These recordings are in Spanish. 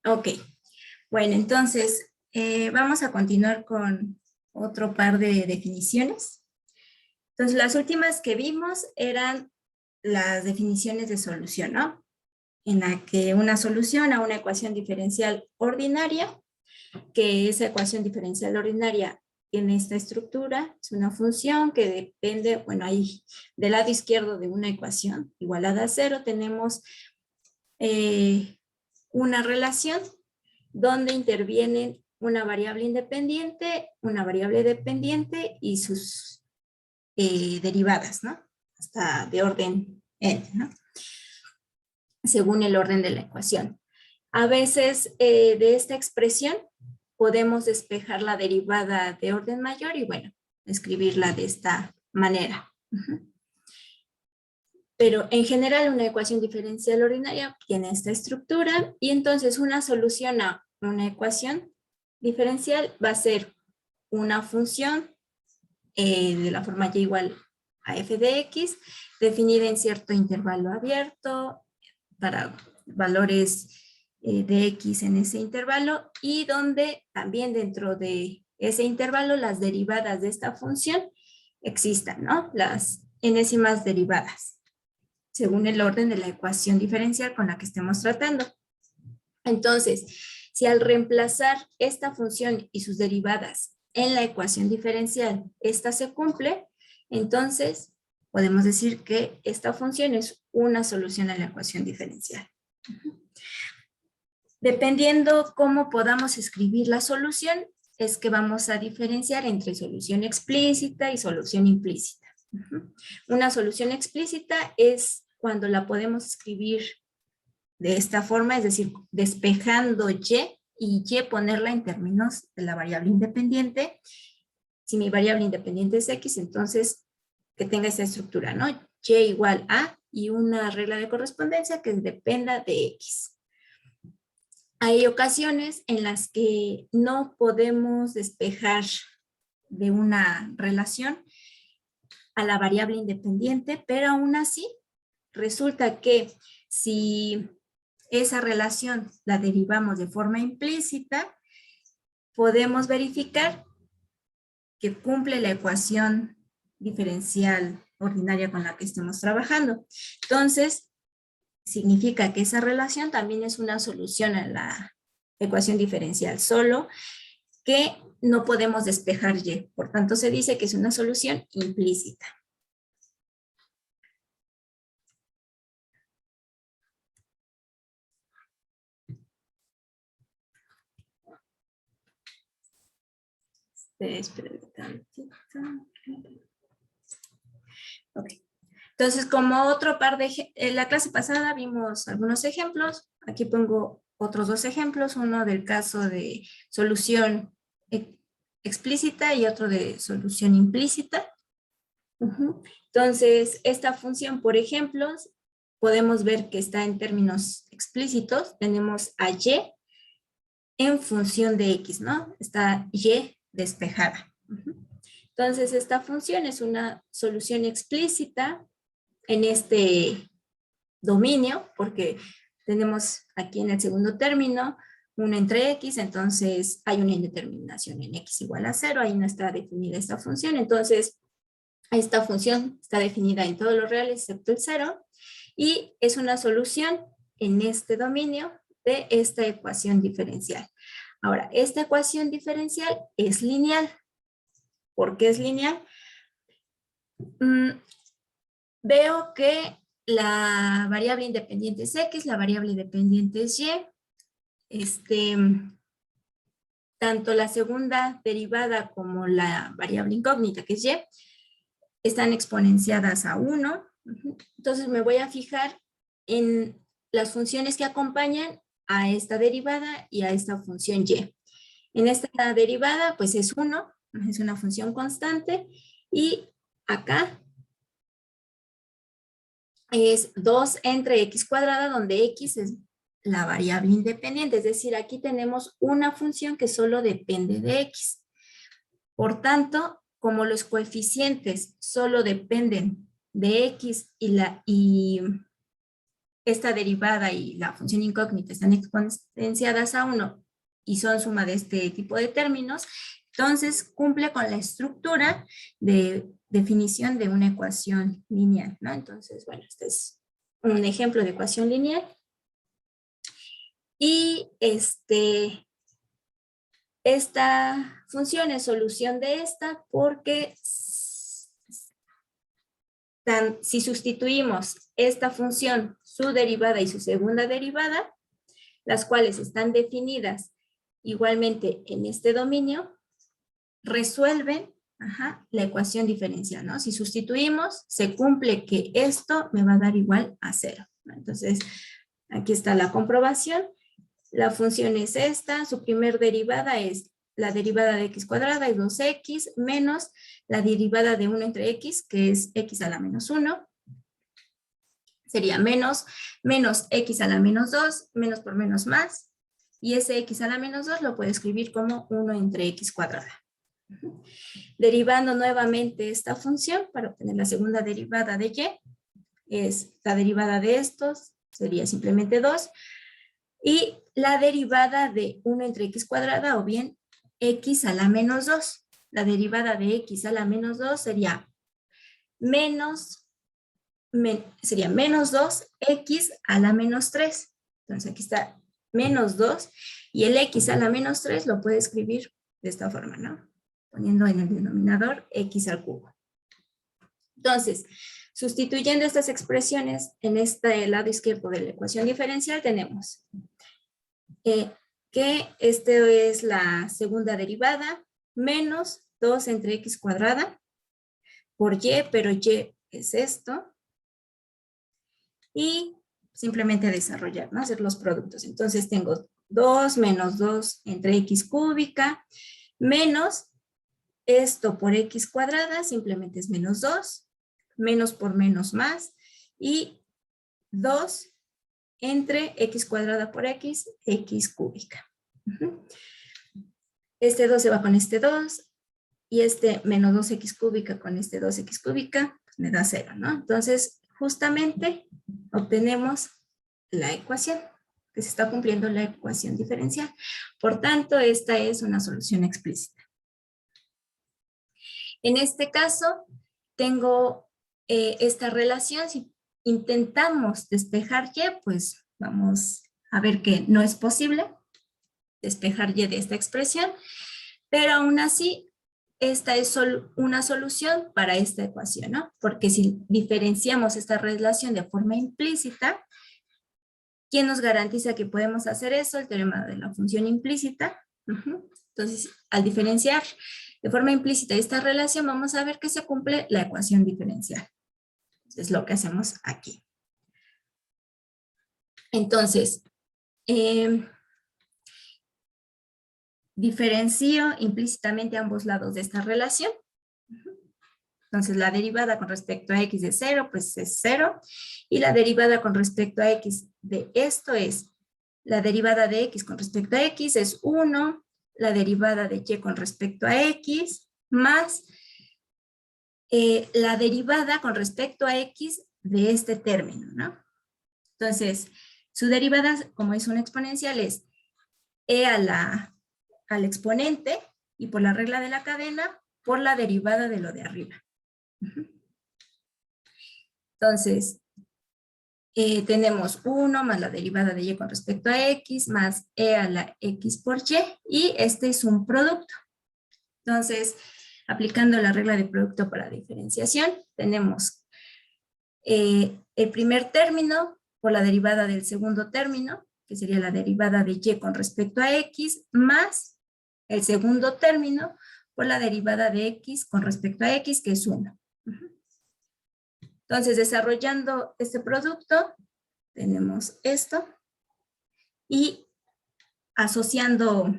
Ok, bueno, entonces vamos a continuar con otro par de definiciones. Entonces, las últimas que vimos eran las definiciones de solución, ¿no? En la que una solución a una ecuación diferencial ordinaria, que esa ecuación diferencial ordinaria tiene esta estructura, es una función que depende, bueno, ahí del lado izquierdo de una ecuación igualada a 0 tenemos una relación donde intervienen una variable independiente, una variable dependiente y sus derivadas, ¿no? Hasta de orden n, ¿no? Según el orden de la ecuación. A veces de esta expresión podemos despejar la derivada de orden mayor y bueno, escribirla de esta manera. Pero en general una ecuación diferencial ordinaria tiene esta estructura y entonces una solución a una ecuación diferencial va a ser una función de la forma y igual a f de x, definida en cierto intervalo abierto para valores de x en ese intervalo y donde también dentro de ese intervalo las derivadas de esta función existan, ¿no? Las enésimas derivadas, según el orden de la ecuación diferencial con la que estemos tratando. Entonces, si al reemplazar esta función y sus derivadas en la ecuación diferencial, esta se cumple, entonces podemos decir que esta función es una solución a la ecuación diferencial. Dependiendo cómo podamos escribir la solución, es que vamos a diferenciar entre solución explícita y solución implícita. Una solución explícita es cuando la podemos escribir de esta forma, es decir, despejando y y ponerla en términos de la variable independiente. Si mi variable independiente es x, entonces que tenga esta estructura, ¿no? Y igual a y una regla de correspondencia que dependa de x. Hay ocasiones en las que no podemos despejar de una relación a la variable independiente, pero aún así resulta que si esa relación la derivamos de forma implícita, podemos verificar que cumple la ecuación diferencial ordinaria con la que estemos trabajando. Entonces, significa que esa relación también es una solución a la ecuación diferencial, solo que no podemos despejar y. Por tanto, se dice que es una solución implícita. Espérenme tantito. Ok. Entonces, como otro par de... En la clase pasada vimos algunos ejemplos. Aquí pongo otros dos ejemplos. Uno del caso de solución explícita y otro de solución implícita. Entonces, esta función, por ejemplo, podemos ver que está en términos explícitos. Tenemos a y en función de x, ¿no? Está y despejada. Entonces, esta función es una solución explícita en este dominio, porque tenemos aquí en el segundo término 1 entre x, entonces hay una indeterminación en x igual a 0, ahí no está definida esta función, entonces esta función está definida en todos los reales excepto el 0, y es una solución en este dominio de esta ecuación diferencial. Ahora, esta ecuación diferencial es lineal. ¿Por qué es lineal? Veo que la variable independiente es x, la variable dependiente es y. Tanto la segunda derivada como la variable incógnita, que es y, están exponenciadas a 1. Entonces me voy a fijar en las funciones que acompañan a esta derivada y a esta función y. En esta derivada, pues es 1, es una función constante, y acá es 2 entre x cuadrada, donde x es la variable independiente, es decir, aquí tenemos una función que solo depende de x. Por tanto, como los coeficientes solo dependen de x y esta derivada y la función incógnita están exponenciadas a 1 y son suma de este tipo de términos, entonces cumple con la estructura de definición de una ecuación lineal, ¿no? Entonces, bueno, este es un ejemplo de ecuación lineal. Y esta función es solución de esta porque si sustituimos esta función, su derivada y su segunda derivada, las cuales están definidas igualmente en este dominio, resuelven la ecuación diferencial, ¿no? Si sustituimos, se cumple que esto me va a dar igual a 0. ¿No? Entonces, aquí está la comprobación. La función es esta, su primer derivada es la derivada de x cuadrada es 2x menos la derivada de 1 entre x, que es x a la menos 1. Sería menos x a la menos 2, menos por menos más. Y ese x a la menos 2 lo puedo escribir como 1 entre x cuadrada. Derivando nuevamente esta función para obtener la segunda derivada de y, es la derivada de estos, sería simplemente 2. Y la derivada de 1 entre x cuadrada o bien x a la menos 2. La derivada de x a la menos 2 sería menos 2x a la menos 3. Entonces aquí está menos 2 y el x a la menos 3 lo puede escribir de esta forma, ¿no? Poniendo en el denominador x al cubo. Entonces, sustituyendo estas expresiones en este lado izquierdo de la ecuación diferencial tenemos que este es la segunda derivada menos 2 entre x cuadrada por y, pero y es esto. Y simplemente desarrollar, ¿no? Hacer los productos. Entonces tengo 2 menos 2 entre x cúbica menos esto por x cuadrada, simplemente es menos 2, menos por menos más, y 2 entre x cuadrada por x, x cúbica. Este 2 se va con este 2, y este menos 2x cúbica con este 2x cúbica, pues me da 0, ¿no? Entonces, justamente obtenemos la ecuación, que se está cumpliendo la ecuación diferencial. Por tanto, esta es una solución explícita. En este caso, tengo esta relación. Si intentamos despejar y, pues vamos a ver que no es posible despejar y de esta expresión, pero aún así, esta es una solución para esta ecuación, ¿no? Porque si diferenciamos esta relación de forma implícita, ¿quién nos garantiza que podemos hacer eso? El teorema de la función implícita. Entonces, al diferenciar de forma implícita esta relación, vamos a ver que se cumple la ecuación diferencial. Es lo que hacemos aquí. Entonces, diferencio implícitamente ambos lados de esta relación. Entonces, la derivada con respecto a x de 0, pues es 0. Y la derivada con respecto a x de esto es, la derivada de x con respecto a x es 1, la derivada de y con respecto a x, más la derivada con respecto a x de este término, ¿no? Entonces, su derivada, como es una exponencial, es e al exponente, y por la regla de la cadena, por la derivada de lo de arriba. Entonces, tenemos 1 más la derivada de y con respecto a x, más e a la x por y este es un producto. Entonces, aplicando la regla de producto para diferenciación, tenemos el primer término por la derivada del segundo término, que sería la derivada de y con respecto a x, más el segundo término por la derivada de x con respecto a x, que es 1. Entonces, desarrollando este producto, tenemos esto, y asociando,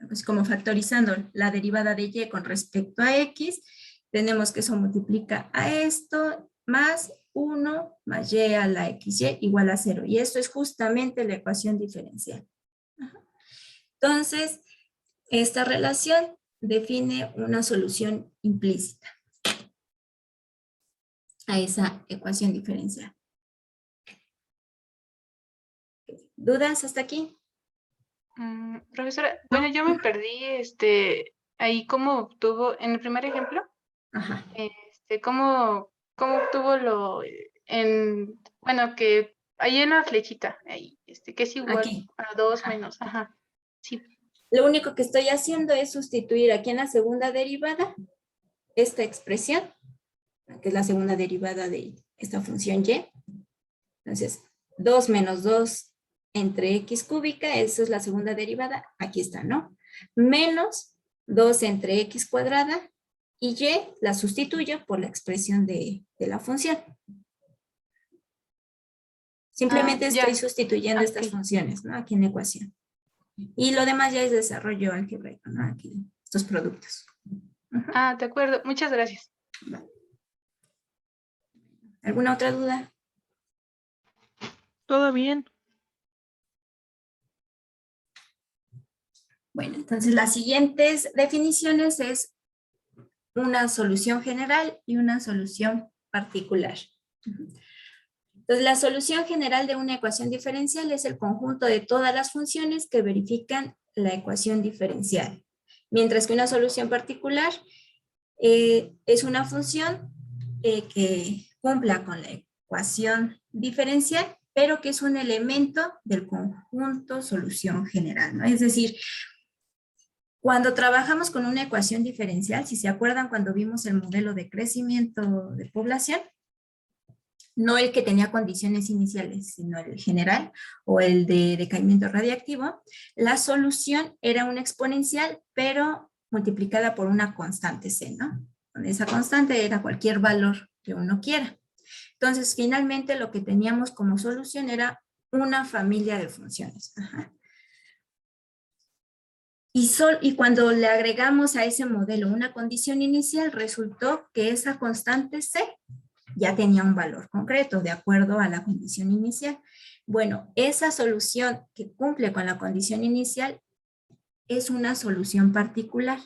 pues como factorizando la derivada de y con respecto a x, tenemos que eso multiplica a esto, más 1 más y a la xy igual a 0. Y esto es justamente la ecuación diferencial. Entonces, esta relación define una solución implícita a esa ecuación diferencial. ¿Dudas hasta aquí? Profesora, bueno, yo me perdí, ahí cómo obtuvo, en el primer ejemplo, Ajá. cómo obtuvo bueno, que ahí en la flechita, ahí, que es igual Aquí. a 2 Ajá. menos, ajá, sí. Lo único que estoy haciendo es sustituir aquí en la segunda derivada esta expresión, que es la segunda derivada de esta función y. Entonces, 2 menos 2 entre x cúbica, eso es la segunda derivada, aquí está, ¿no? Menos 2 entre x cuadrada, y y la sustituyo por la expresión de la función. Ah, Simplemente estoy ya, sustituyendo ok. estas funciones, ¿no? Aquí en la ecuación. Y lo demás ya es desarrollo algebraico, ¿no? Aquí, estos productos. Ajá. Ah, de acuerdo, muchas gracias. ¿Alguna otra duda? Todo bien. Bueno, entonces las siguientes definiciones es una solución general y una solución particular. Entonces, la solución general de una ecuación diferencial es el conjunto de todas las funciones que verifican la ecuación diferencial, mientras que una solución particular es una función que cumpla con la ecuación diferencial, pero que es un elemento del conjunto solución general, ¿no? Es decir, cuando trabajamos con una ecuación diferencial, si se acuerdan cuando vimos el modelo de crecimiento de población, no el que tenía condiciones iniciales, sino el general o el de decaimiento radiactivo, la solución era una exponencial, pero multiplicada por una constante c, ¿no? Esa constante era cualquier valor que uno quiera. Entonces, finalmente lo que teníamos como solución era una familia de funciones. Ajá. Y cuando le agregamos a ese modelo una condición inicial, resultó que esa constante c ya tenía un valor concreto de acuerdo a la condición inicial. Bueno, esa solución que cumple con la condición inicial es una solución particular.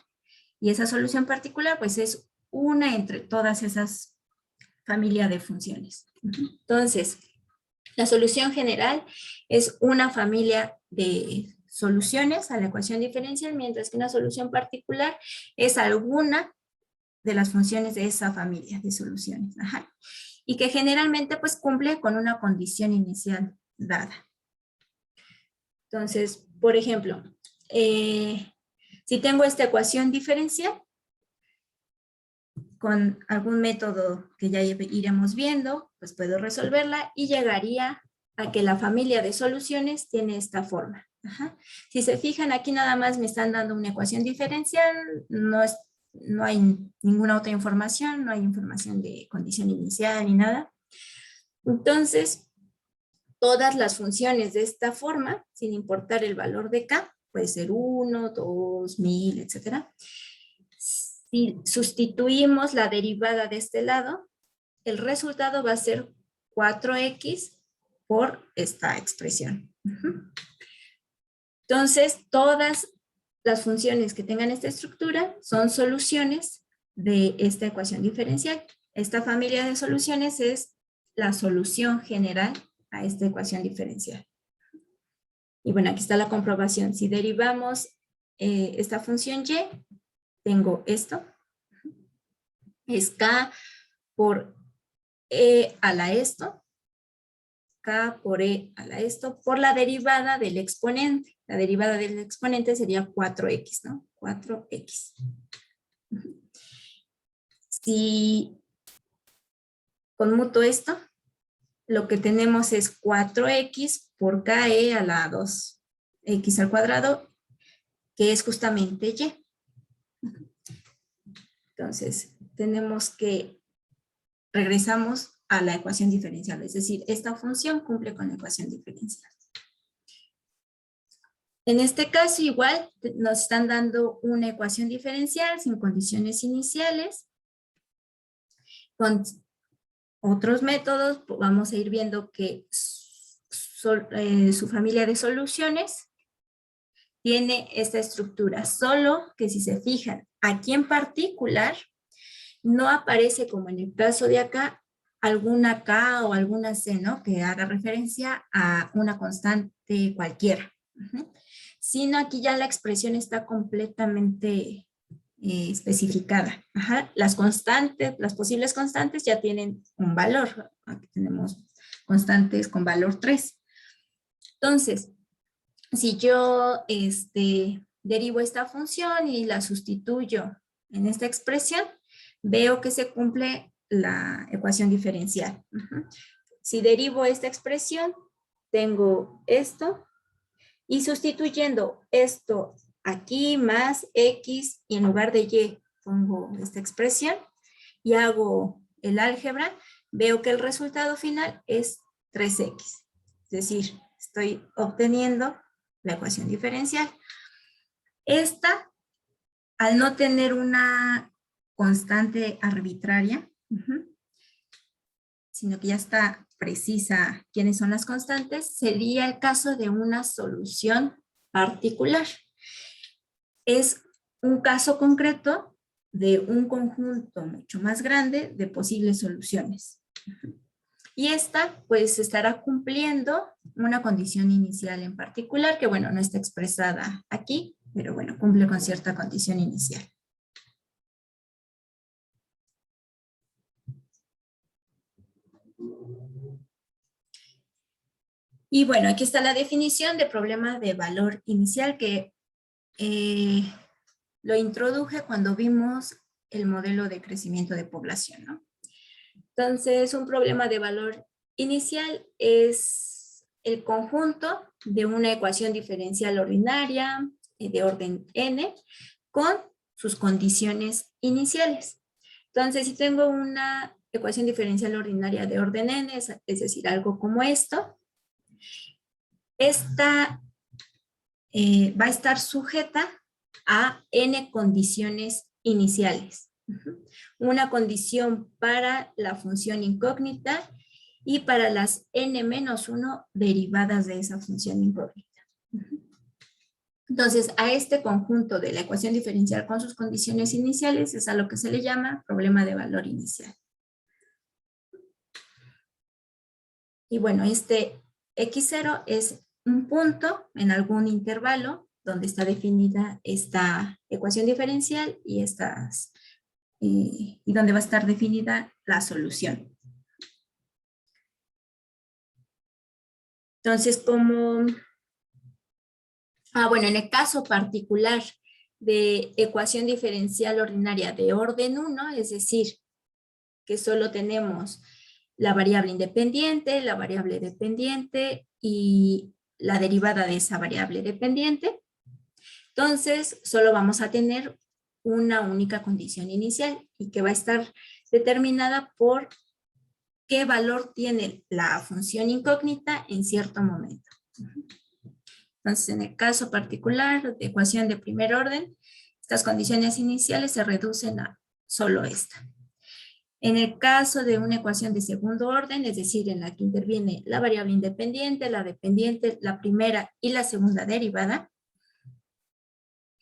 Y esa solución particular, pues, es una entre todas esas familias de funciones. Entonces, la solución general es una familia de soluciones a la ecuación diferencial, mientras que una solución particular es alguna de las funciones de esa familia de soluciones. Ajá. Y que generalmente pues cumple con una condición inicial dada. Entonces, por ejemplo, si tengo esta ecuación diferencial, con algún método que ya iremos viendo, pues puedo resolverla y llegaría a que la familia de soluciones tiene esta forma. Ajá. Si se fijan, aquí nada más me están dando una ecuación diferencial, no hay ninguna otra información, no hay información de condición inicial ni nada. Entonces, todas las funciones de esta forma, sin importar el valor de k, puede ser 1, 2, 1000, etc. Si sustituimos la derivada de este lado, el resultado va a ser 4x por esta expresión. Entonces, todas las funciones que tengan esta estructura son soluciones de esta ecuación diferencial. Esta familia de soluciones es la solución general a esta ecuación diferencial. Y bueno, aquí está la comprobación. Si derivamos esta función y, tengo esto. Es k por e a la esto, k por e a la esto, por la derivada del exponente. La derivada del exponente sería 4x, ¿no? 4x. Si conmuto esto, lo que tenemos es 4x por ke a la 2x al cuadrado, que es justamente y. Entonces, tenemos que regresamos a la ecuación diferencial, es decir, esta función cumple con la ecuación diferencial. En este caso, igual, nos están dando una ecuación diferencial sin condiciones iniciales. Con otros métodos, vamos a ir viendo que su familia de soluciones tiene esta estructura, solo que si se fijan, aquí en particular, no aparece como en el caso de acá alguna K o alguna C, ¿no? Que haga referencia a una constante cualquiera. Sino aquí ya la expresión está completamente especificada. Ajá. Las constantes, las posibles constantes ya tienen un valor. Aquí tenemos constantes con valor 3. Entonces, si yo derivo esta función y la sustituyo en esta expresión, veo que se cumple la ecuación diferencial. Si derivo esta expresión, tengo esto, y sustituyendo esto aquí más x, y en lugar de y pongo esta expresión, y hago el álgebra, veo que el resultado final es 3x. Es decir, estoy obteniendo la ecuación diferencial. Esta, al no tener una constante arbitraria, sino que ya está precisa quiénes son las constantes, sería el caso de una solución particular. Es un caso concreto de un conjunto mucho más grande de posibles soluciones. Y esta, pues, estará cumpliendo una condición inicial en particular, que, bueno, no está expresada aquí, pero, bueno, cumple con cierta condición inicial. Y, bueno, aquí está la definición de problema de valor inicial que lo introduje cuando vimos el modelo de crecimiento de población, ¿no? Entonces, un problema de valor inicial es el conjunto de una ecuación diferencial ordinaria de orden n con sus condiciones iniciales. Entonces, si tengo una ecuación diferencial ordinaria de orden n, es decir, algo como esto, esta va a estar sujeta a n condiciones iniciales. Una condición para la función incógnita y para las n-1 derivadas de esa función incógnita. Entonces, a este conjunto de la ecuación diferencial con sus condiciones iniciales es a lo que se le llama problema de valor inicial. Y, bueno, este x0 es un punto en algún intervalo donde está definida esta ecuación diferencial y donde va a estar definida la solución. Entonces, bueno, en el caso particular de ecuación diferencial ordinaria de orden 1, es decir, que solo tenemos la variable independiente, la variable dependiente y la derivada de esa variable dependiente, entonces solo vamos a tener una única condición inicial y que va a estar determinada por qué valor tiene la función incógnita en cierto momento. Entonces, en el caso particular de ecuación de primer orden, estas condiciones iniciales se reducen a solo esta. En el caso de una ecuación de segundo orden, es decir, en la que interviene la variable independiente, la dependiente, la primera y la segunda derivada,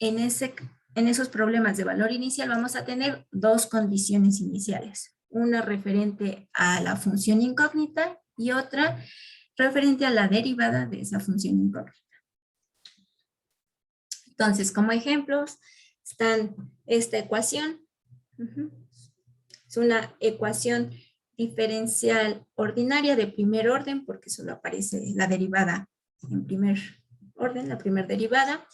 en esos problemas de valor inicial vamos a tener dos condiciones iniciales. Una referente a la función incógnita y otra referente a la derivada de esa función incógnita. Entonces, como ejemplos, están esta ecuación. Es una ecuación diferencial ordinaria de primer orden, porque solo aparece la derivada en primer orden, la primera derivada.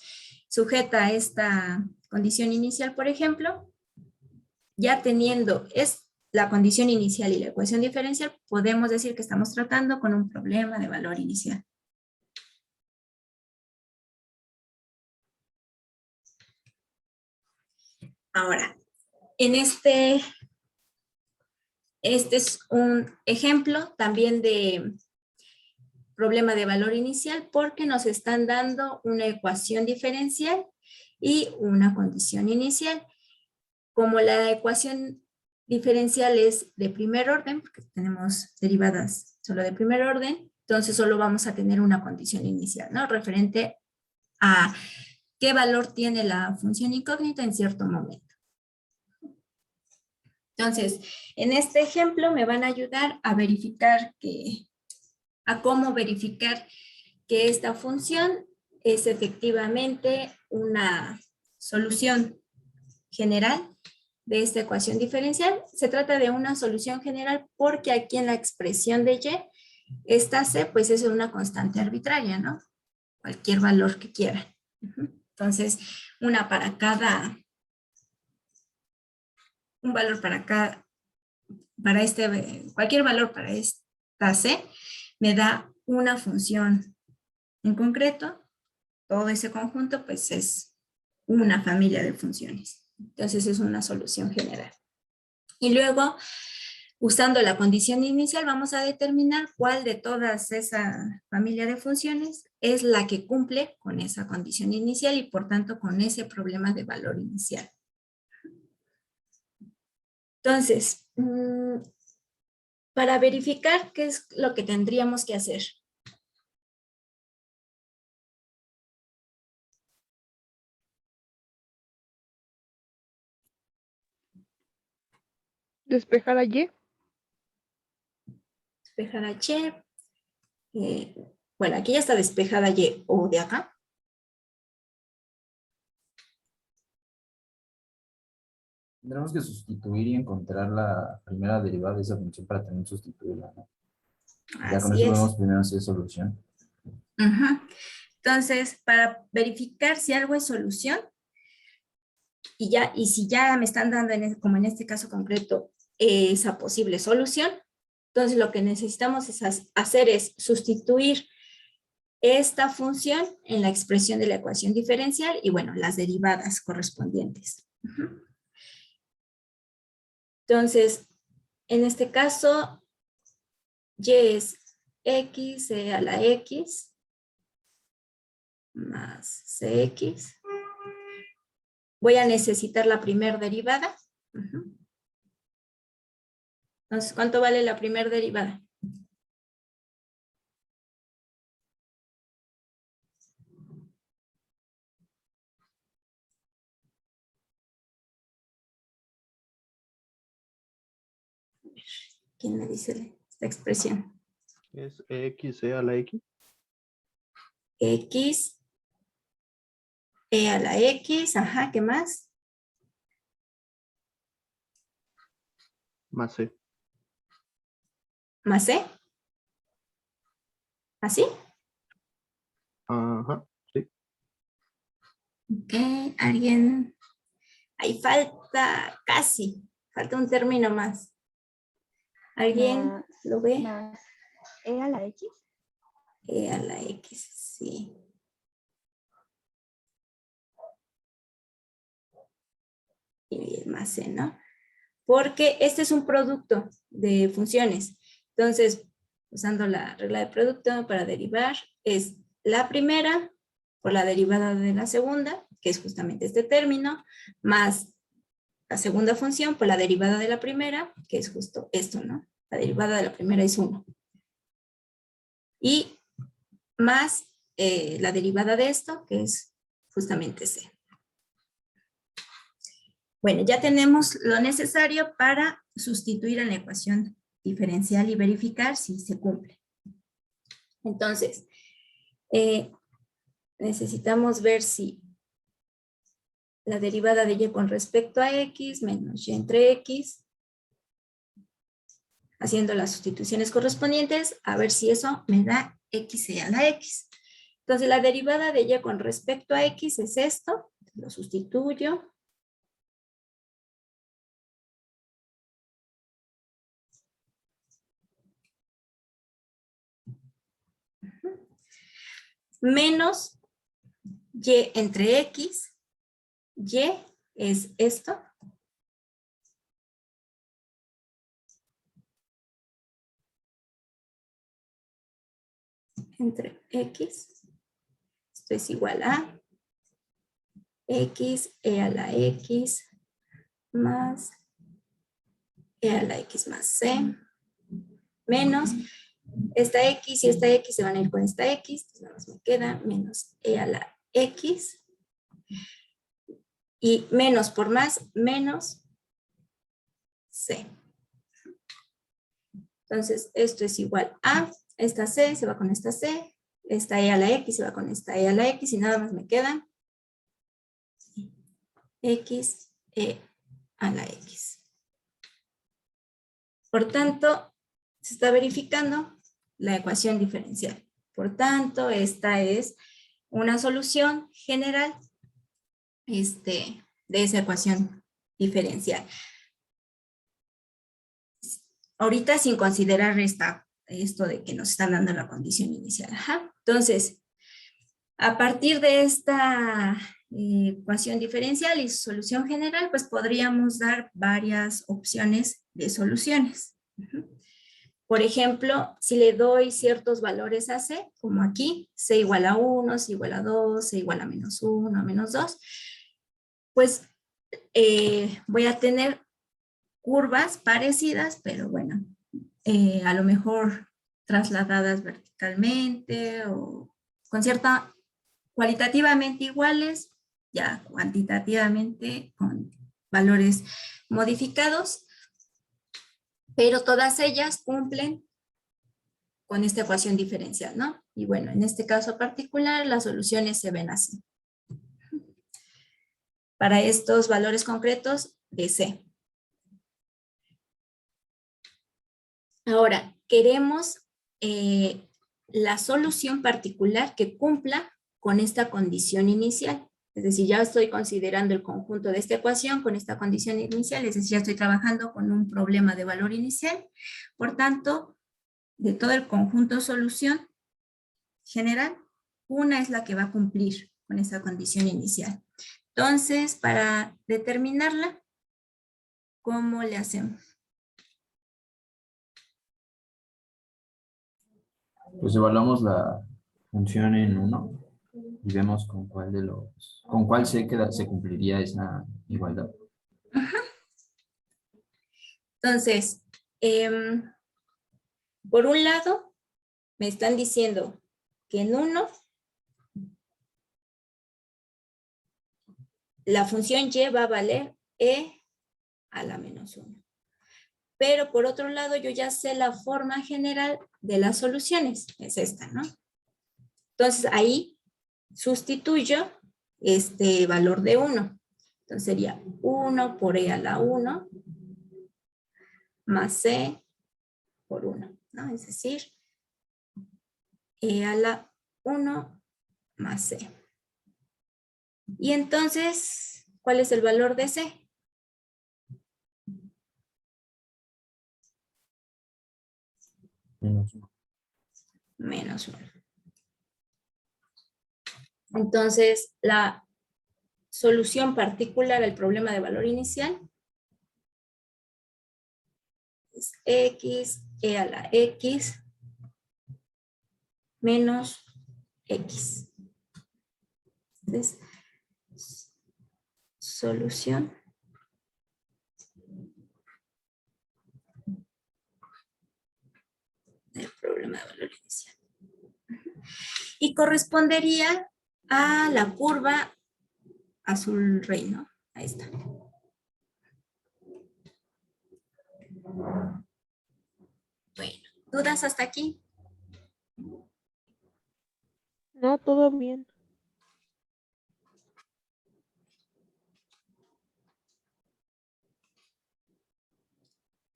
Sujeta a esta condición inicial, por ejemplo, ya teniendo la condición inicial y la ecuación diferencial, podemos decir que estamos tratando con un problema de valor inicial. Ahora, este es un ejemplo también de problema de valor inicial porque nos están dando una ecuación diferencial y una condición inicial. Como la ecuación diferencial es de primer orden, porque tenemos derivadas solo de primer orden, entonces solo vamos a tener una condición inicial, ¿no? Referente a qué valor tiene la función incógnita en cierto momento. Entonces, en este ejemplo me van a ayudar a verificar cómo verificar que esta función es efectivamente una solución general de esta ecuación diferencial. Se trata de una solución general porque aquí en la expresión de y, esta c pues es una constante arbitraria, ¿no? Cualquier valor que quieran. Entonces, un valor para cada, cualquier valor para esta c me da una función en concreto. Todo ese conjunto pues es una familia de funciones. Entonces es una solución general. Y luego, usando la condición inicial, vamos a determinar cuál de todas esa familia de funciones es la que cumple con esa condición inicial y por tanto con ese problema de valor inicial. Entonces, para verificar qué es lo que tendríamos que hacer. Despejar a Y. Despejar a Y. Bueno, aquí ya está despejada Y, o de acá. Tendremos que sustituir y encontrar la primera derivada de esa función para también sustituirla, ¿no? Ya con Así eso es. podemos primero hacer solución. Entonces, para verificar si algo es solución, y si ya me están dando, como en este caso concreto, esa posible solución, entonces lo que necesitamos hacer es sustituir esta función en la expresión de la ecuación diferencial y, bueno, las derivadas correspondientes. Entonces, en este caso, y es x a la x más cx. Voy a necesitar la primera derivada. Entonces, ¿cuánto vale la primera derivada? ¿Quién me dice esta expresión? Es x a la x. X a la x, ajá, ¿qué más? Más c. Más c. ¿Así? Ajá, sí. Ok, alguien. Ahí falta casi. Falta un término más. ¿Alguien lo ve? Más e a la x. E a la x, sí. Y más c, ¿no? Porque este es un producto de funciones. Entonces, usando la regla de producto para derivar, es la primera por la derivada de la segunda, que es justamente este término, más la segunda función por la derivada de la primera, que es justo esto, ¿no? La derivada de la primera es 1. Y más la derivada de esto, que es justamente c. Bueno, ya tenemos lo necesario para sustituir en la ecuación diferencial y verificar si se cumple. Entonces, necesitamos ver si la derivada de y con respecto a x menos y entre x, haciendo las sustituciones correspondientes, a ver si eso me da x a la x. Entonces, la derivada de y con respecto a x es esto, lo sustituyo. Menos y entre x, y es esto. Entre x, esto es igual a x a la x más a la x más c, menos esta x y esta x se van a ir con esta x, entonces nada más me queda menos a la x, y menos por más, menos C. Entonces, esto es igual a esta C, se va con esta C, esta E a la X se va con esta E a la X y nada más me quedan X, E a la X. Por tanto, se está verificando la ecuación diferencial. Por tanto, esta es una solución general de esa ecuación diferencial. Ahorita sin considerar esto de que nos están dando la condición inicial. Ajá. Entonces, a partir de esta ecuación diferencial y solución general, pues podríamos dar varias opciones de soluciones. Por ejemplo, si le doy ciertos valores a C, como aquí, C igual a 1, C igual a 2, C igual a menos 1, a menos 2, pues voy a tener curvas parecidas, pero bueno, a lo mejor trasladadas verticalmente o con cierta, cualitativamente iguales, ya cuantitativamente con valores modificados, pero todas ellas cumplen con esta ecuación diferencial, ¿no? Y bueno, en este caso particular, las soluciones se ven así. Para estos valores concretos de C. Ahora, queremos la solución particular que cumpla con esta condición inicial. Es decir, ya estoy considerando el conjunto de esta ecuación con esta condición inicial, es decir, ya estoy trabajando con un problema de valor inicial. Por tanto, de todo el conjunto solución general, una es la que va a cumplir con esa condición inicial. Entonces, para determinarla, ¿cómo le hacemos? Pues evaluamos la función en 1 y vemos con cuál se cumpliría esa igualdad. Entonces, por un lado, me están diciendo que en 1, la función y va a valer e a la menos 1. Pero por otro lado, yo ya sé la forma general de las soluciones. Es esta, ¿no? Entonces, ahí sustituyo este valor de 1. Entonces, sería 1 por e a la 1 más c por 1, ¿no? Es decir, e a la 1 más c. Y entonces, ¿cuál es el valor de c? Menos 1. Menos 1. Entonces, la solución particular al problema de valor inicial es x, e a la x, menos x. Entonces, solución del problema de valor inicial. Y correspondería a la curva azul rey, ¿no? Ahí está. Bueno, ¿dudas hasta aquí? No, todo bien.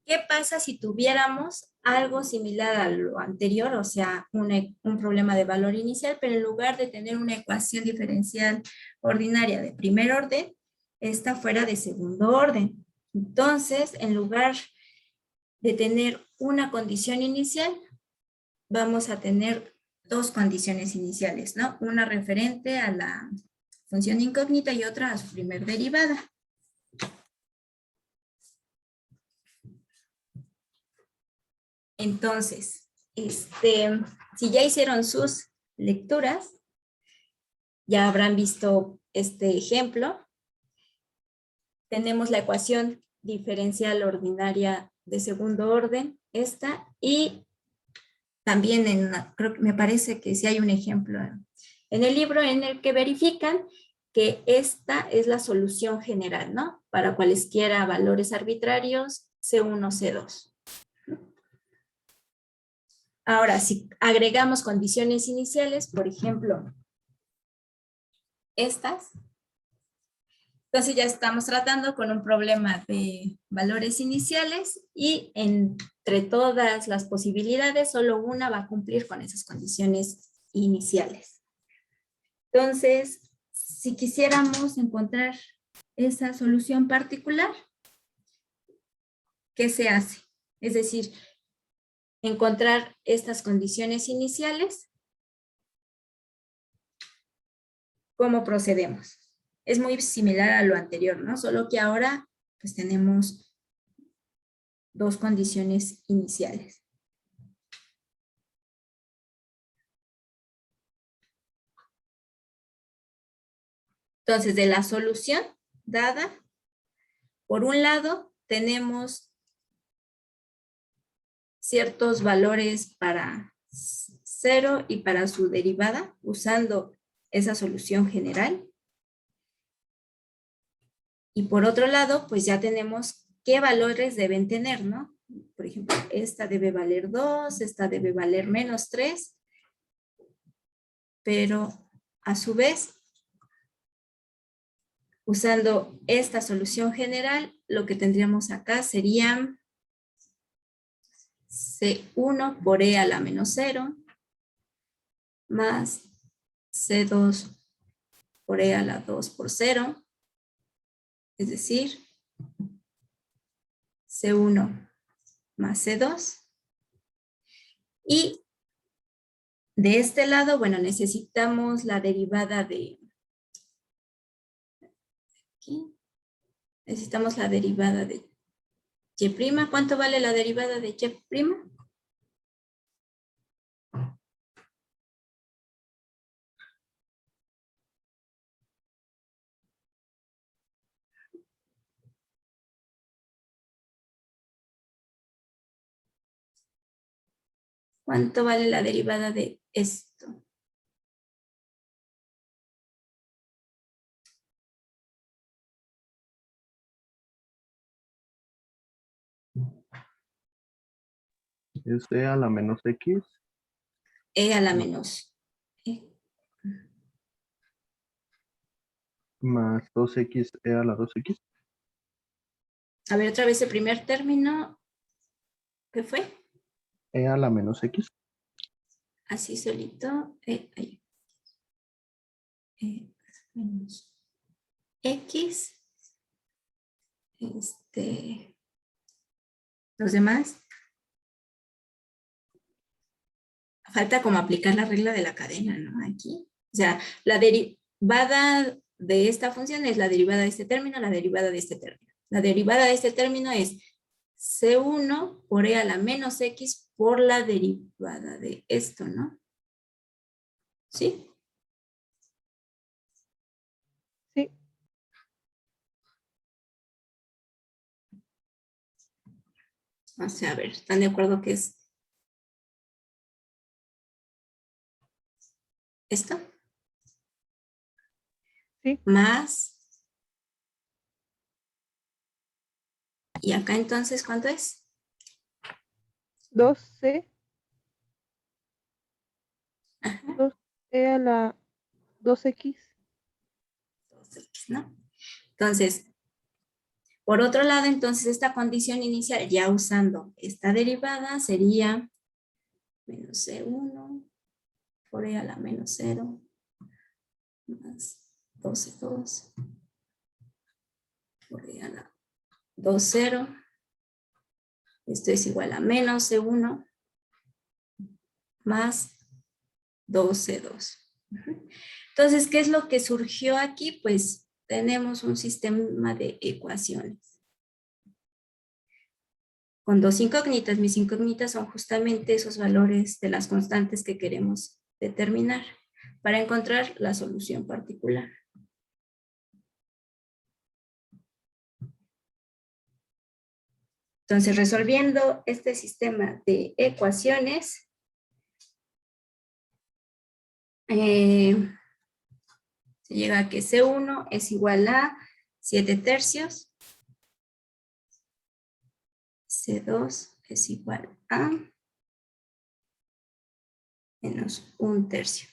¿Qué pasa si tuviéramos algo similar a lo anterior, o sea, un problema de valor inicial, pero en lugar de tener una ecuación diferencial ordinaria de primer orden, esta fuera de segundo orden? Entonces, en lugar de tener una condición inicial, vamos a tener dos condiciones iniciales, ¿no? Una referente a la función incógnita y otra a su primer derivada. Entonces, si ya hicieron sus lecturas, ya habrán visto este ejemplo. Tenemos la ecuación diferencial ordinaria de segundo orden, esta, y también me parece que sí hay un ejemplo en el libro en el que verifican que esta es la solución general, ¿no? Para cualesquiera valores arbitrarios C1, C2. Ahora, si agregamos condiciones iniciales, por ejemplo, estas, entonces ya estamos tratando con un problema de valores iniciales y entre todas las posibilidades, solo una va a cumplir con esas condiciones iniciales. Entonces, si quisiéramos encontrar esa solución particular, ¿qué se hace? Es decir, encontrar estas condiciones iniciales, ¿cómo procedemos? Es muy similar a lo anterior, ¿no? Solo que ahora pues tenemos dos condiciones iniciales. Entonces, de la solución dada, por un lado, tenemos ciertos valores para 0 y para su derivada, usando esa solución general. Y por otro lado, pues ya tenemos qué valores deben tener, ¿no? Por ejemplo, esta debe valer 2, esta debe valer menos 3, pero a su vez, usando esta solución general, lo que tendríamos acá sería C1 por E a la menos 0, más C2 por E a la 2 por 0, es decir, C1 más C2. Y de este lado, bueno, necesitamos la derivada de... Aquí. Necesitamos la derivada de Y'. ¿Cuánto vale la derivada de Y'? ¿Cuánto vale la derivada de esto? Es E a la menos X E a la menos E. más 2X E a la 2X. A ver, otra vez el primer término. ¿Qué fue? E a la menos X. Así solito. E menos X. Los demás. Falta como aplicar la regla de la cadena, ¿no? Aquí. O sea, la derivada de esta función es la derivada de este término, la derivada de este término. La derivada de este término es C1 por E a la menos X por la derivada de esto, ¿no? ¿Sí? Sí. O sea, a ver, ¿están de acuerdo que es esto? Sí. Más. ¿Y acá entonces cuánto es? 2C, Ajá. 2C a la 2X. 2X, ¿no? Entonces, por otro lado, entonces esta condición inicial, ya usando esta derivada, sería menos C1 por E a la menos 0 más 2C2 por E a la 2, 0. Esto es igual a menos C1 más 2C2. Entonces, ¿qué es lo que surgió aquí? Pues tenemos un sistema de ecuaciones con dos incógnitas. Mis incógnitas son justamente esos valores de las constantes que queremos determinar para encontrar la solución particular. Entonces, resolviendo este sistema de ecuaciones, se llega a que C1 es igual a 7 tercios C2 es igual a menos 1/3.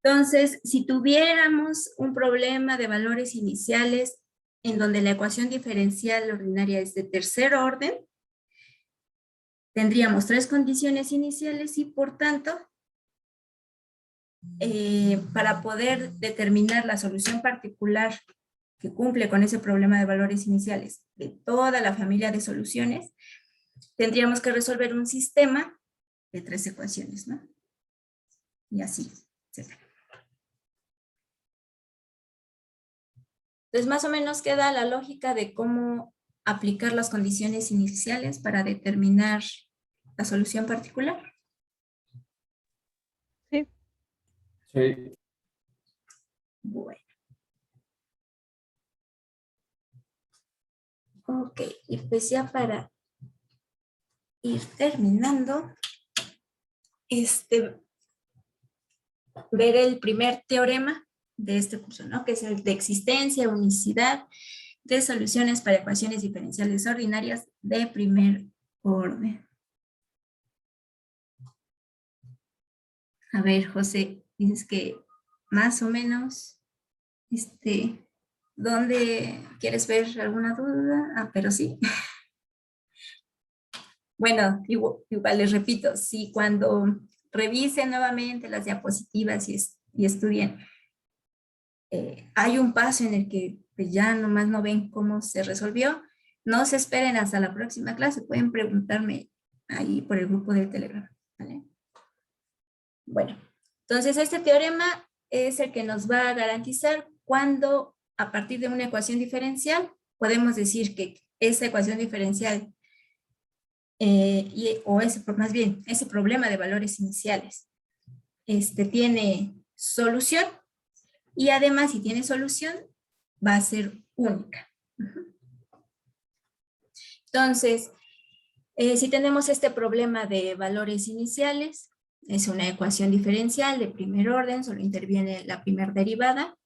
Entonces, si tuviéramos un problema de valores iniciales en donde la ecuación diferencial ordinaria es de tercer orden, tendríamos 3 condiciones iniciales y por tanto, para poder determinar la solución particular que cumple con ese problema de valores iniciales de toda la familia de soluciones, tendríamos que resolver un sistema de 3 ecuaciones, ¿no? Y así, etc. Entonces, más o menos queda la lógica de cómo aplicar las condiciones iniciales para determinar la solución particular. Sí. Sí. Bueno. Ok, y pues ya para ir terminando, ver el primer teorema de este curso, ¿no? Que es el de existencia, unicidad de soluciones para ecuaciones diferenciales ordinarias de primer orden. A ver, José, dices que más o menos, ¿dónde quieres ver alguna duda? Ah, pero sí. Bueno, igual les repito, si cuando revisen nuevamente las diapositivas y estudien, hay un paso en el que pues, ya nomás no ven cómo se resolvió, no se esperen hasta la próxima clase, pueden preguntarme ahí por el grupo de Telegram, ¿vale? Bueno, entonces este teorema es el que nos va a garantizar cuando a partir de una ecuación diferencial podemos decir que esa ecuación diferencial más bien ese problema de valores iniciales tiene solución y además si tiene solución va a ser única. Entonces, si tenemos este problema de valores iniciales, es una ecuación diferencial de primer orden, solo interviene la primera derivada.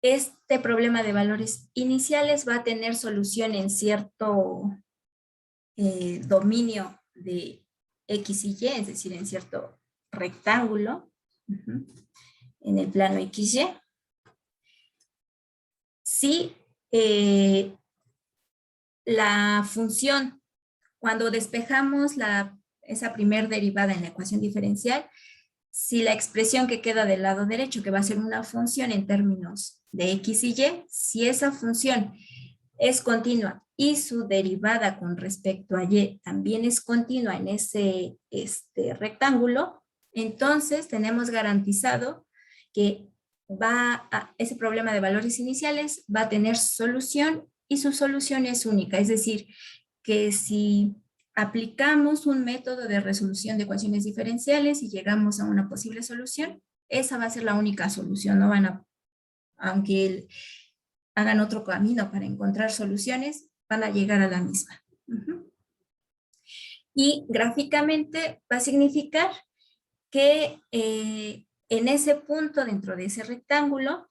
Este problema de valores iniciales va a tener solución en cierto dominio de X y Y, es decir, en cierto rectángulo, en el plano XY. Si la función, cuando despejamos esa primer derivada en la ecuación diferencial, si la expresión que queda del lado derecho, que va a ser una función en términos de X y Y, si esa función es continua y su derivada con respecto a Y también es continua en ese rectángulo, entonces tenemos garantizado que ese problema de valores iniciales va a tener solución y su solución es única. Es decir, que si aplicamos un método de resolución de ecuaciones diferenciales y llegamos a una posible solución, esa va a ser la única solución. No van a, aunque hagan otro camino para encontrar soluciones, van a llegar a la misma. Y gráficamente va a significar que en ese punto dentro de ese rectángulo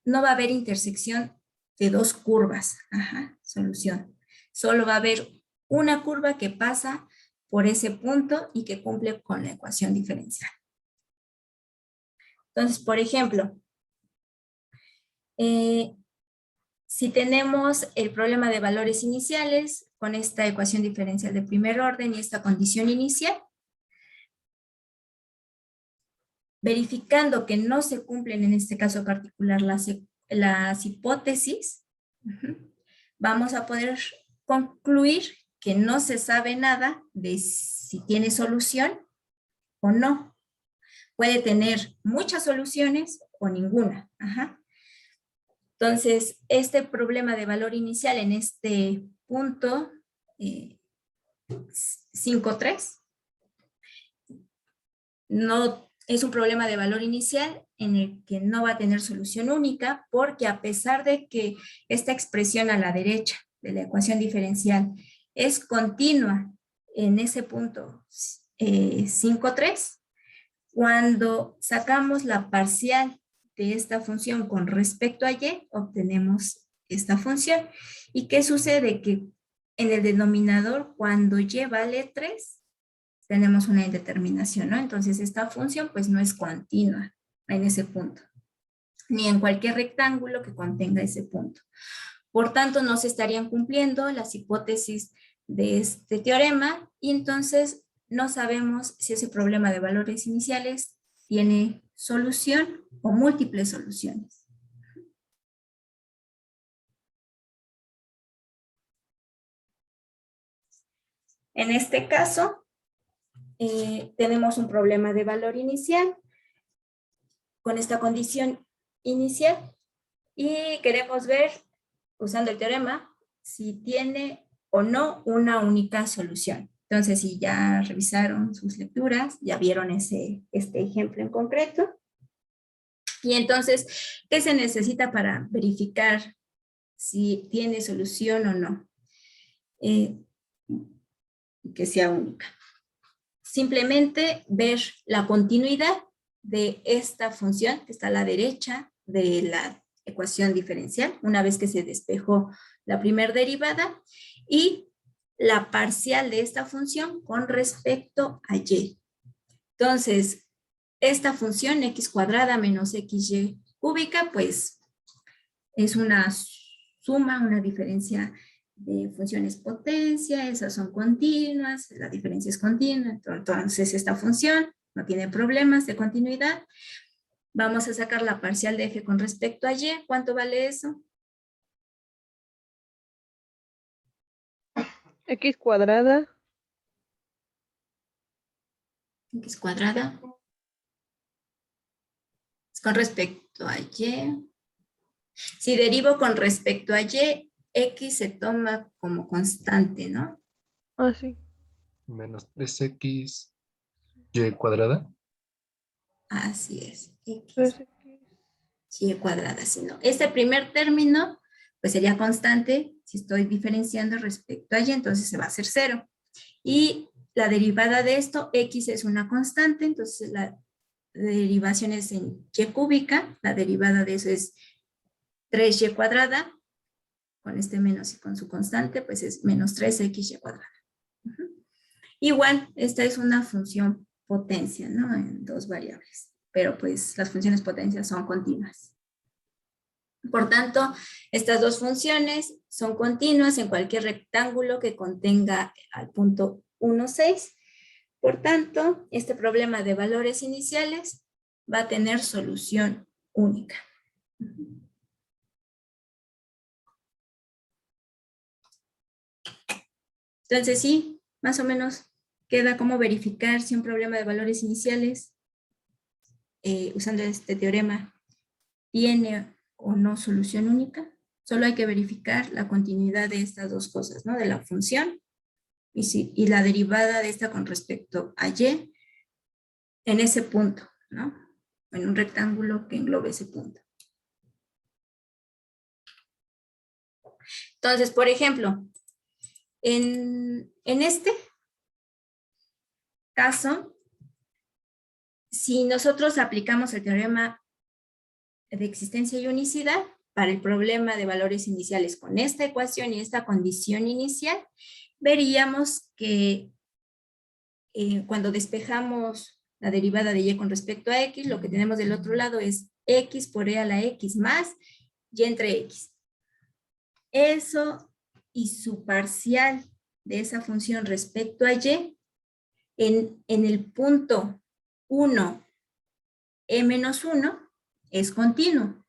no va a haber intersección de dos curvas. Solución. Solo va a haber una curva que pasa por ese punto y que cumple con la ecuación diferencial. Entonces, por ejemplo, si tenemos el problema de valores iniciales con esta ecuación diferencial de primer orden y esta condición inicial, verificando que no se cumplen en este caso particular las hipótesis, vamos a poder concluir que no se sabe nada de si tiene solución o no. Puede tener muchas soluciones o ninguna. Entonces, este problema de valor inicial en este punto 5.3 no es un problema de valor inicial en el que no va a tener solución única, porque a pesar de que esta expresión a la derecha de la ecuación diferencial es continua en ese punto 5.3, cuando sacamos la parcial de esta función con respecto a y, obtenemos esta función. ¿Y qué sucede? Que en el denominador, cuando y vale 3, tenemos una indeterminación, ¿no? Entonces esta función pues no es continua en ese punto, ni en cualquier rectángulo que contenga ese punto. Por tanto, no se estarían cumpliendo las hipótesis de este teorema y entonces no sabemos si ese problema de valores iniciales tiene solución o múltiples soluciones. En este caso, tenemos un problema de valor inicial con esta condición inicial y queremos ver, usando el teorema, si tiene o no una única solución. Entonces, si ya revisaron sus lecturas, ya vieron este ejemplo en concreto. Y entonces, ¿qué se necesita para verificar si tiene solución o no? Que sea única. Simplemente ver la continuidad de esta función que está a la derecha de la ecuación diferencial, una vez que se despejó la primera derivada, y la parcial de esta función con respecto a y. Entonces, esta función x cuadrada menos xy cúbica, pues es una suma, una diferencia de funciones potencia, esas son continuas, la diferencia es continua, entonces esta función no tiene problemas de continuidad. Vamos a sacar la parcial de f con respecto a y. ¿Cuánto vale eso? X cuadrada. X cuadrada. Es con respecto a y. Si derivo con respecto a y, x se toma como constante, ¿no? Ah, sí. Menos 3x y cuadrada. Así es. X 3X. y cuadrada, si no. Este primer término, pues sería constante. Si estoy diferenciando respecto a y, entonces se va a hacer 0. Y la derivada de esto, x es una constante, entonces la derivación es en y cúbica. La derivada de eso es 3y cuadrada. Con este menos y con su constante, pues es menos 3xy cuadrada. Igual, esta es una función potencia, ¿no? En dos variables. Pero pues las funciones potencias son continuas. Por tanto, estas dos funciones son continuas en cualquier rectángulo que contenga al punto 1, 6. Por tanto, este problema de valores iniciales va a tener solución única. Entonces sí, más o menos queda cómo verificar si un problema de valores iniciales, usando este teorema, tiene o no solución única. Solo hay que verificar la continuidad de estas dos cosas, ¿no? De la función y la derivada de esta con respecto a y en ese punto, ¿no? En un rectángulo que englobe ese punto. Entonces, por ejemplo, en este caso, si nosotros aplicamos el teorema de existencia y unicidad para el problema de valores iniciales con esta ecuación y esta condición inicial, veríamos que cuando despejamos la derivada de y con respecto a x, lo que tenemos del otro lado es x por e a la x más y entre x. Eso y su parcial de esa función respecto a y en el punto 1, e menos 1, es continuo.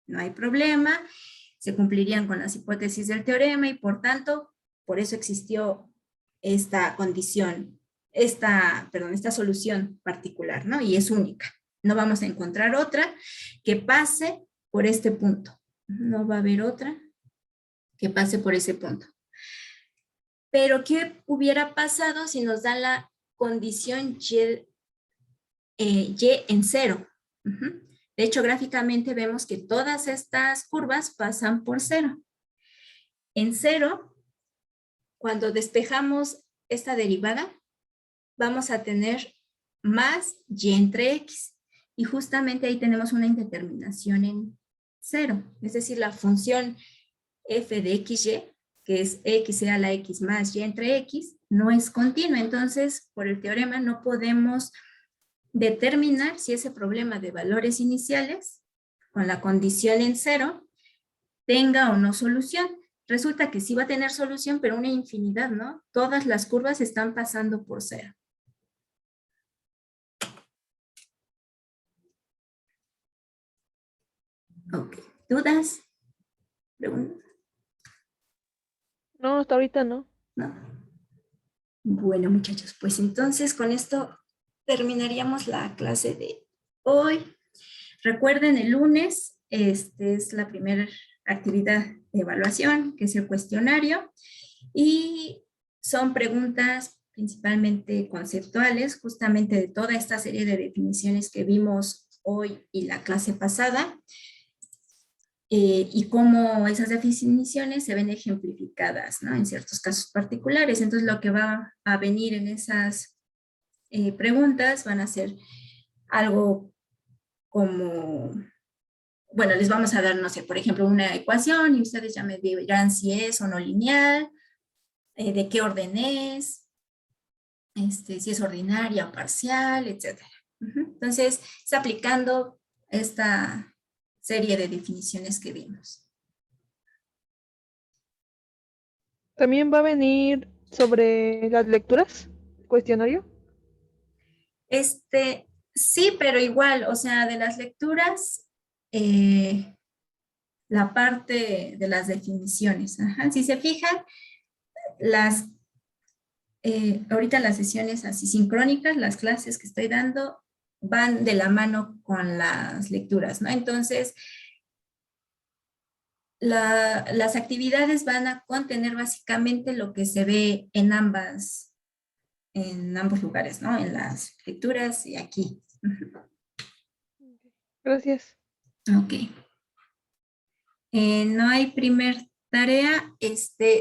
No hay problema, se cumplirían con las hipótesis del teorema y por tanto, por eso existió esta condición, esta solución particular, ¿no? Y es única. No vamos a encontrar otra que pase por este punto. No va a haber otra que pase por ese punto. Pero, ¿qué hubiera pasado si nos da la condición y en 0? De hecho, gráficamente vemos que todas estas curvas pasan por 0. En 0, cuando despejamos esta derivada, vamos a tener más y entre x. Y justamente ahí tenemos una indeterminación en 0. Es decir, la función f de xy, que es x a la x más y entre x, no es continua. Entonces, por el teorema no podemos determinar si ese problema de valores iniciales, con la condición en 0, tenga o no solución. Resulta que sí va a tener solución, pero una infinidad, ¿no? Todas las curvas están pasando por 0. Ok, ¿dudas? ¿Preguntas? No, hasta ahorita no. No. Bueno, muchachos, pues entonces con esto terminaríamos la clase de hoy. Recuerden, el lunes es la primera actividad de evaluación, que es el cuestionario, y son preguntas principalmente conceptuales, justamente de toda esta serie de definiciones que vimos hoy y la clase pasada, y cómo esas definiciones se ven ejemplificadas, ¿no? En ciertos casos particulares. Entonces, lo que va a venir en esas preguntas van a ser algo como, bueno, les vamos a dar, no sé, por ejemplo, una ecuación y ustedes ya me dirán si es o no lineal, de qué orden es, si es ordinaria o parcial, etc. Entonces, es aplicando esta serie de definiciones que vimos. También va a venir sobre las lecturas, cuestionario. Sí, pero igual, o sea, de las lecturas, la parte de las definiciones. Ajá. Si se fijan, ahorita las sesiones así sincrónicas, las clases que estoy dando, van de la mano con las lecturas, ¿no? Entonces, las actividades van a contener básicamente lo que se ve en ambos lugares, ¿no? En las lecturas y aquí. Gracias. Ok. No hay primer tarea.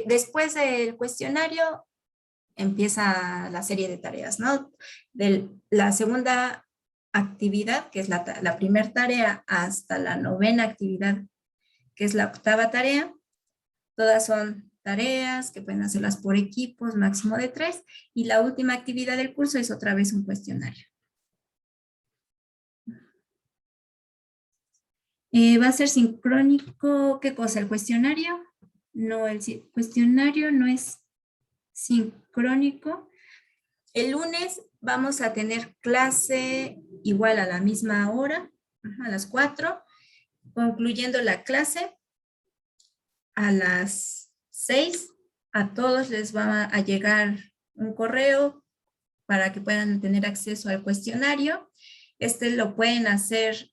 Después del cuestionario empieza la serie de tareas, ¿no? De la segunda actividad, que es la primera tarea, hasta la novena actividad, que es la octava tarea. Todas son tareas que pueden hacerlas por equipos, máximo de 3, y la última actividad del curso es otra vez un cuestionario. Va a ser sincrónico, ¿qué cosa? ¿El cuestionario? No, el cuestionario no es sincrónico. El lunes vamos a tener clase igual a la misma hora, a las 4, concluyendo la clase a las 6. A todos les va a llegar un correo para que puedan tener acceso al cuestionario. Lo pueden hacer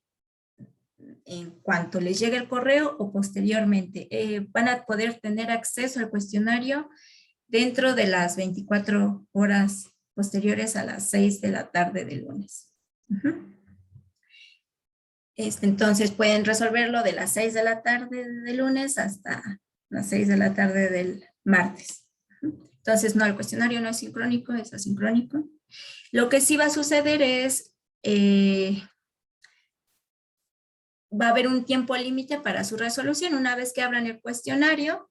en cuanto les llegue el correo o posteriormente. Van a poder tener acceso al cuestionario dentro de las 24 horas posteriores a las 6 de la tarde del lunes. Entonces pueden resolverlo de las 6 de la tarde del lunes hasta las 6 de la tarde del martes. Entonces, no, el cuestionario no es sincrónico, es asincrónico. Lo que sí va a suceder es, va a haber un tiempo límite para su resolución. Una vez que abran el cuestionario,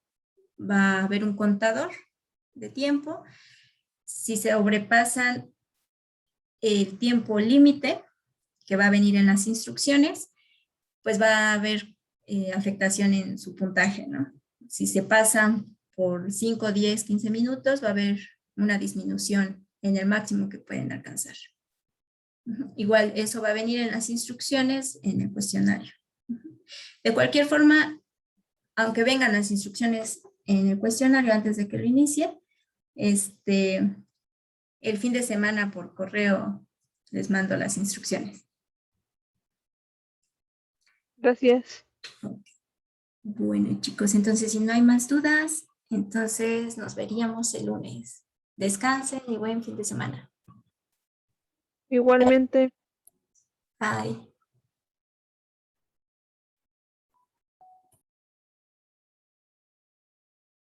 va a haber un contador de tiempo. Si se sobrepasan el tiempo límite, que va a venir en las instrucciones, pues va a haber afectación en su puntaje, ¿no? Si se pasan por 5, 10, 15 minutos, va a haber una disminución en el máximo que pueden alcanzar. Igual, eso va a venir en las instrucciones en el cuestionario. De cualquier forma, aunque vengan las instrucciones en el cuestionario antes de que lo inicie, el fin de semana por correo les mando las instrucciones. Gracias. Bueno, chicos, entonces si no hay más dudas, entonces nos veríamos el lunes. Descansen y buen fin de semana. Igualmente. Bye.